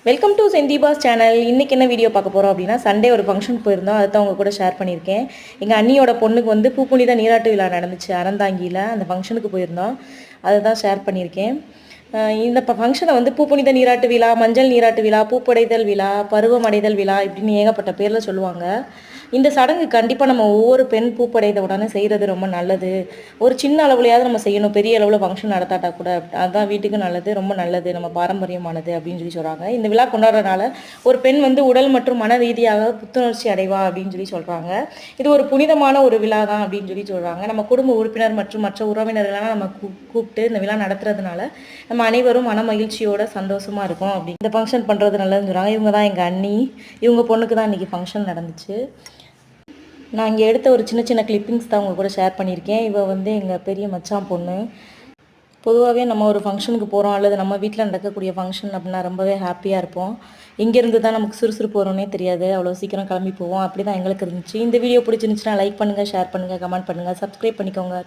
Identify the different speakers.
Speaker 1: Welcome to செந்திபாஸ் channel. இன்றைக்கி என்ன video பார்க்க போகிறோம் அப்படின்னா, சண்டே ஒரு ஃபங்க்ஷன் போயிருந்தோம். அதை தான் உங்கள் கூட ஷேர் பண்ணியிருக்கேன். எங்கள் அண்ணியோட பொண்ணுக்கு வந்து பூப்புனித நீராட்டு விழா நடந்துச்சு அறந்தாங்கியில். அந்த ஃபங்க்ஷனுக்கு போயிருந்தோம். அதை தான் ஷேர் பண்ணியிருக்கேன். இந்த ஃபங்க்ஷனை வந்து பூப்புனித நீராட்டு விழா, மஞ்சள் நீராட்டு விழா, பூப்படைதல் விழா, பருவமடைதல் விழா இப்படின்னு ஏகப்பட்ட பேரில் சொல்லுவாங்க. இந்த சடங்கு கண்டிப்பாக நம்ம ஒவ்வொரு பெண் பூப்படைந்த உடனே செய்கிறது ரொம்ப நல்லது. ஒரு சின்ன அளவுலையாவது நம்ம செய்யணும். பெரிய அளவில் ஃபங்க்ஷன் நடத்தாட்டா கூட அதுதான் வீட்டுக்கு நல்லது, ரொம்ப நல்லது, நம்ம பாரம்பரியமானது அப்படின்னு சொல்லி சொல்கிறாங்க. இந்த விழா கொண்டாடுறதுனால ஒரு பெண் வந்து உடல் மற்றும் மன ரீதியாக புத்துணர்ச்சி அடைவா அப்படின்னு சொல்லி சொல்கிறாங்க. இது ஒரு புனிதமான ஒரு விழா தான் அப்படின்னு சொல்லி சொல்கிறாங்க. நம்ம குடும்ப உறுப்பினர் மற்றும் மற்ற உறவினர்களெல்லாம் நம்ம கூப்பிட்டு இந்த விழா நடத்துறதுனால நம்ம அனைவரும் மன மகிழ்ச்சியோட சந்தோஷமாக இருக்கும். அப்படி இந்த ஃபங்க்ஷன் பண்ணுறது நல்லதுன்னு சொல்கிறாங்க. இவங்க தான் எங்கள் அண்ணி. இவங்க பொண்ணுக்கு தான் இன்றைக்கி ஃபங்க்ஷன் நடந்துச்சு. நான் இங்கே எடுத்த ஒரு சின்ன சின்ன கிளிப்பிங்ஸ் தான் உங்கள் கூட ஷேர் பண்ணியிருக்கேன். இவள் வந்து எங்கள் பெரிய மச்சான் பொண்ணு. பொதுவாகவே நம்ம ஒரு ஃபங்க்ஷனுக்கு போகிறோம் அல்லது நம்ம வீட்டில் நடக்கக்கூடிய ஃபங்க்ஷன் அப்படின்னா ரொம்பவே ஹாப்பியாக இருப்போம். இங்கேருந்து தான் நமக்கு சுறுசுறுப்பு வரும்னே தெரியாது. அவ்வளோ சீக்கிரம் கிளம்பி போவோம். அப்படி தான் எங்களுக்கு இருந்துச்சு. இந்த வீடியோ பிடிச்சிருந்துச்சுன்னா லைக் பண்ணுங்கள், ஷேர் பண்ணுங்கள், கமெண்ட் பண்ணுங்கள், சப்ஸ்கிரைப் பண்ணிக்கோங்க.